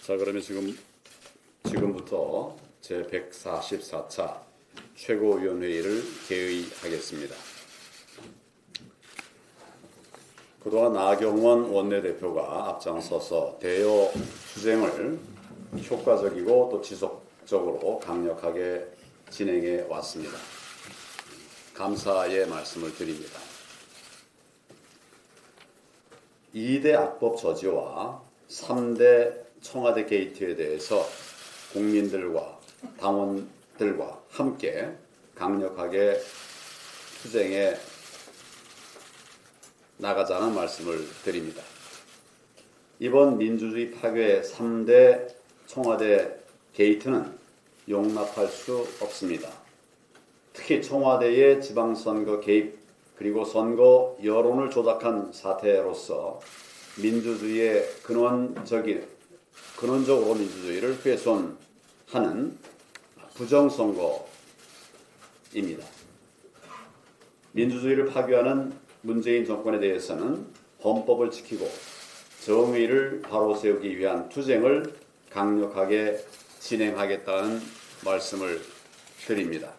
자, 그러면 지금부터 제144차 최고위원회의를 개의하겠습니다. 그동안 나경원 원내대표가 앞장서서 대여 투쟁을 효과적이고 또 지속적으로 강력하게 진행해 왔습니다. 감사의 말씀을 드립니다. 2대 악법 저지와 3대 청와대 게이트에 대해서 국민들과 당원들과 함께 강력하게 투쟁해 나가자는 말씀을 드립니다. 이번 민주주의 파괴 3대 청와대 게이트는 용납할 수 없습니다. 특히 청와대의 지방선거 개입 그리고 선거 여론을 조작한 사태로서 민주주의의 근원적으로 민주주의를 훼손하는 부정선거입니다. 민주주의를 파괴하는 문재인 정권에 대해서는 헌법을 지키고 정의를 바로 세우기 위한 투쟁을 강력하게 진행하겠다는 말씀을 드립니다.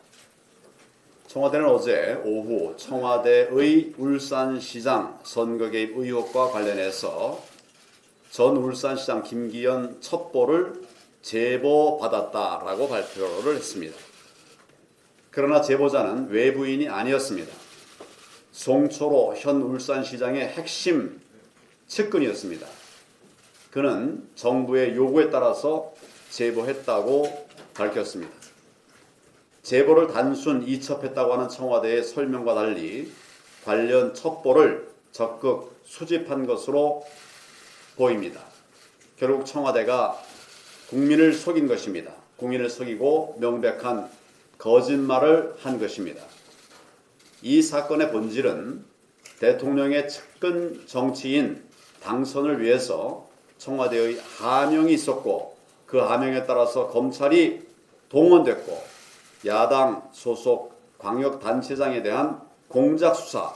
청와대는 어제 오후 청와대의 울산시장 선거 개입 의혹과 관련해서 전 울산시장 김기현 첩보를 제보받았다라고 발표를 했습니다. 그러나 제보자는 외부인이 아니었습니다. 송초로 현 울산시장의 핵심 측근이었습니다. 그는 정부의 요구에 따라서 제보했다고 밝혔습니다. 제보를 단순 이첩했다고 하는 청와대의 설명과 달리 관련 첩보를 적극 수집한 것으로 보입니다. 결국 청와대가 국민을 속인 것입니다. 국민을 속이고 명백한 거짓말을 한 것입니다. 이 사건의 본질은 대통령의 측근 정치인 당선을 위해서 청와대의 하명이 있었고 그 하명에 따라서 검찰이 동원됐고 야당 소속 광역단체장에 대한 공작수사,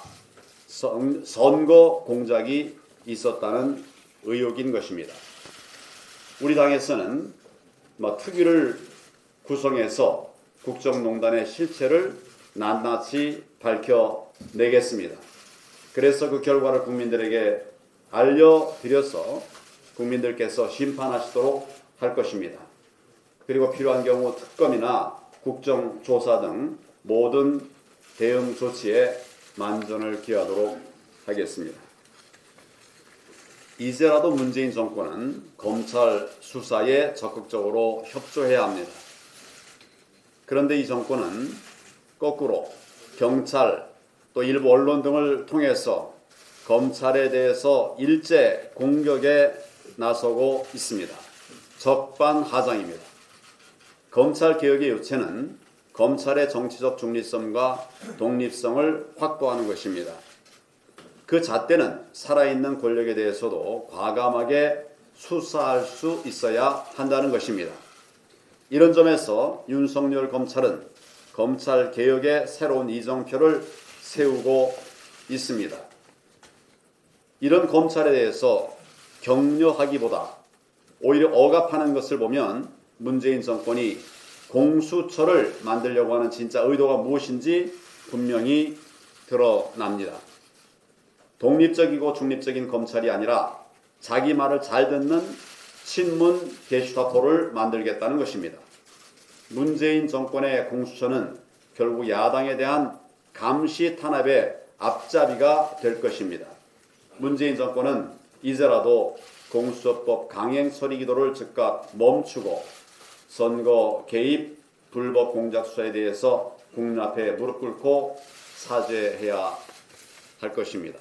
선거 공작이 있었다는 의혹인 것입니다. 우리 당에서는 특위를 구성해서 국정농단의 실체를 낱낱이 밝혀내겠습니다. 그래서 그 결과를 국민들에게 알려드려서 국민들께서 심판하시도록 할 것입니다. 그리고 필요한 경우 특검이나 국정조사 등 모든 대응 조치에 만전을 기하도록 하겠습니다. 이제라도 문재인 정권은 검찰 수사에 적극적으로 협조해야 합니다. 그런데 이 정권은 거꾸로 경찰 또 일부 언론 등을 통해서 검찰에 대해서 일제 공격에 나서고 있습니다. 적반하장입니다. 검찰 개혁의 요체는 검찰의 정치적 중립성과 독립성을 확보하는 것입니다. 그 잣대는 살아있는 권력에 대해서도 과감하게 수사할 수 있어야 한다는 것입니다. 이런 점에서 윤석열 검찰은 검찰 개혁의 새로운 이정표를 세우고 있습니다. 이런 검찰에 대해서 격려하기보다 오히려 억압하는 것을 보면 문재인 정권이 공수처를 만들려고 하는 진짜 의도가 무엇인지 분명히 드러납니다. 독립적이고 중립적인 검찰이 아니라 자기 말을 잘 듣는 친문 게슈타포를 만들겠다는 것입니다. 문재인 정권의 공수처는 결국 야당에 대한 감시 탄압의 앞잡이가 될 것입니다. 문재인 정권은 이제라도 공수처법 강행 처리 기도를 즉각 멈추고 선거 개입, 불법 공작 수사에 대해서 국민 앞에 무릎 꿇고 사죄해야 할 것입니다.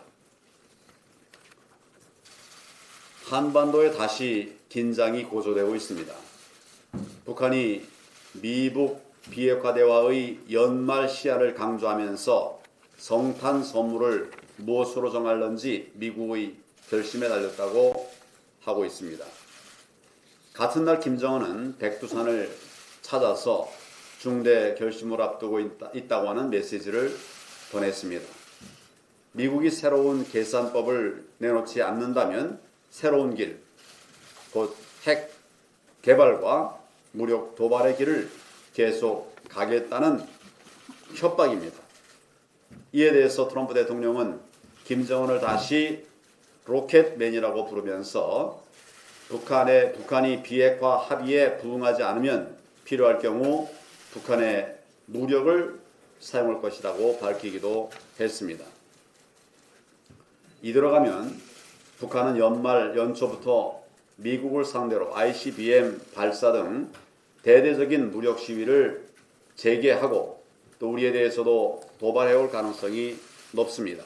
한반도에 다시 긴장이 고조되고 있습니다. 북한이 미북 비핵화 대화의 연말 시한을 강조하면서 성탄 선물을 무엇으로 정할런지 미국의 결심에 달렸다고 하고 있습니다. 같은 날 김정은은 백두산을 찾아서 중대 결심을 앞두고 있다고 하는 메시지를 보냈습니다. 미국이 새로운 계산법을 내놓지 않는다면 새로운 길, 곧 핵 개발과 무력 도발의 길을 계속 가겠다는 협박입니다. 이에 대해서 트럼프 대통령은 김정은을 다시 로켓맨이라고 부르면서 북한이 비핵화 합의에 부응하지 않으면 필요할 경우 북한의 무력을 사용할 것이라고 밝히기도 했습니다. 이대로 가면 북한은 연초부터 미국을 상대로 ICBM 발사 등 대대적인 무력 시위를 재개하고 또 우리에 대해서도 도발해올 가능성이 높습니다.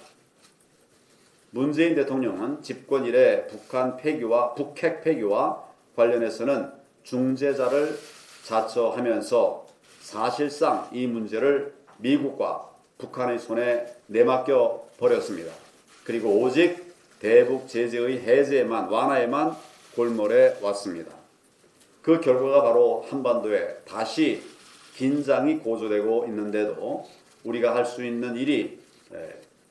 문재인 대통령은 집권 이래 북핵 폐기와 관련해서는 중재자를 자처하면서 사실상 이 문제를 미국과 북한의 손에 내맡겨 버렸습니다. 그리고 오직 대북 제재의 완화에만 골몰해 왔습니다. 그 결과가 바로 한반도에 다시 긴장이 고조되고 있는데도 우리가 할 수 있는 일이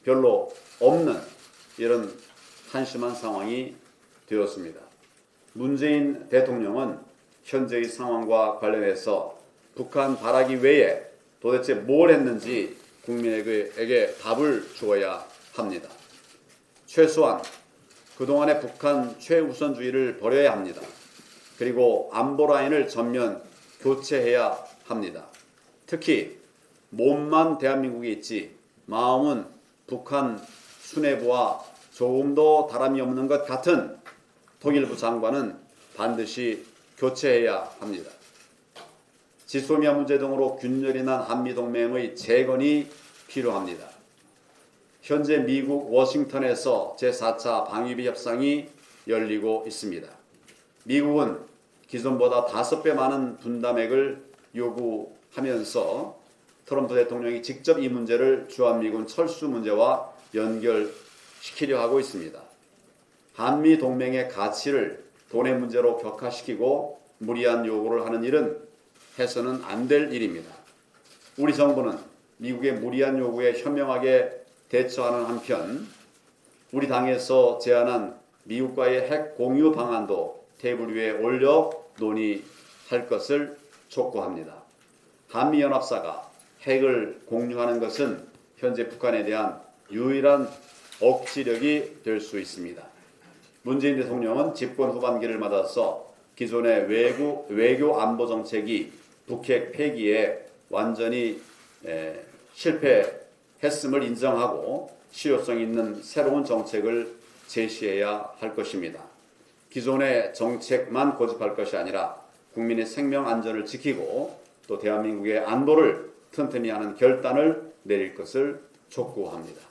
별로 없는 이런 한심한 상황이 되었습니다. 문재인 대통령은 현재의 상황과 관련해서 북한 바라기 외에 도대체 뭘 했는지 국민에게 답을 주어야 합니다. 최소한 그동안의 북한 최우선주의를 버려야 합니다. 그리고 안보 라인을 전면 교체해야 합니다. 특히 몸만 대한민국에 있지 마음은 북한 수뇌부와 조금도 다름이 없는 것 같은 통일부 장관은 반드시 교체해야 합니다. 지소미아 문제 등으로 균열이 난 한미동맹의 재건이 필요합니다. 현재 미국 워싱턴에서 제4차 방위비 협상이 열리고 있습니다. 미국은 기존보다 5배 많은 분담액을 요구하면서 트럼프 대통령이 직접 이 문제를 주한미군 철수 문제와 연결시키려 하고 있습니다. 한미 동맹의 가치를 돈의 문제로 격화시키고 무리한 요구를 하는 일은 해서는 안 될 일입니다. 우리 정부는 미국의 무리한 요구에 현명하게 대처하는 한편 우리 당에서 제안한 미국과의 핵 공유 방안도 테이블 위에 올려 논의할 것을 촉구합니다. 한미연합사가 핵을 공유하는 것은 현재 북한에 대한 유일한 억지력이 될 수 있습니다. 문재인 대통령은 집권 후반기를 맞아서 기존의 외교 안보 정책이 북핵 폐기에 완전히 실패했음을 인정하고 실효성 있는 새로운 정책을 제시해야 할 것입니다. 기존의 정책만 고집할 것이 아니라 국민의 생명 안전을 지키고 또 대한민국의 안보를 튼튼히 하는 결단을 내릴 것을 촉구합니다.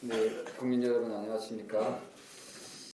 네, 국민 여러분 안녕하십니까?